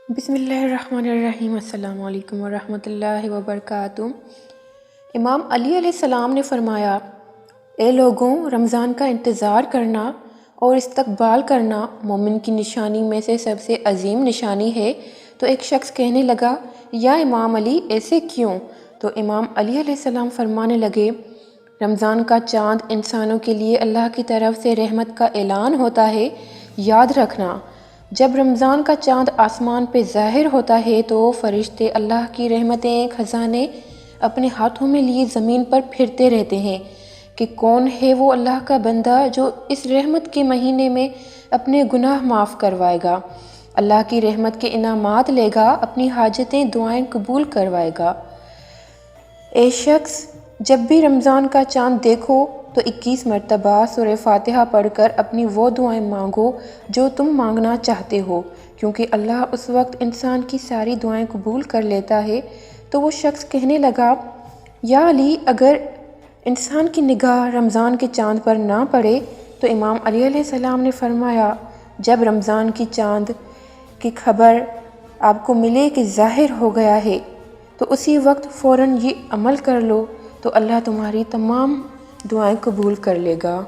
بسم اللہ الرحمن الرحیم۔ السلام علیکم ورحمۃ اللہ وبرکاتہ۔ امام علی علیہ السلام نے فرمایا، اے لوگوں، رمضان کا انتظار کرنا اور استقبال کرنا مومن کی نشانی میں سے سب سے عظیم نشانی ہے۔ تو ایک شخص کہنے لگا، یا امام علی ایسے کیوں؟ تو امام علی علیہ السلام فرمانے لگے، رمضان کا چاند انسانوں کے لیے اللہ کی طرف سے رحمت کا اعلان ہوتا ہے۔ یاد رکھنا، جب رمضان کا چاند آسمان پہ ظاہر ہوتا ہے تو فرشتے اللہ کی رحمتیں خزانے اپنے ہاتھوں میں لیے زمین پر پھرتے رہتے ہیں کہ کون ہے وہ اللہ کا بندہ جو اس رحمت کے مہینے میں اپنے گناہ معاف کروائے گا، اللہ کی رحمت کے انعامات لے گا، اپنی حاجتیں دعائیں قبول کروائے گا۔ اے شخص، جب بھی رمضان کا چاند دیکھو تو 21 مرتبہ سورہ فاتحہ پڑھ کر اپنی وہ دعائیں مانگو جو تم مانگنا چاہتے ہو، کیونکہ اللہ اس وقت انسان کی ساری دعائیں قبول کر لیتا ہے۔ تو وہ شخص کہنے لگا، یا علی، اگر انسان کی نگاہ رمضان کے چاند پر نہ پڑے تو امام علی علیہ السلام نے فرمایا، جب رمضان کی چاند کی خبر آپ کو ملے کہ ظاہر ہو گیا ہے تو اسی وقت فوراً یہ عمل کر لو، تو اللہ تمہاری تمام دعائیں قبول کر لے گا۔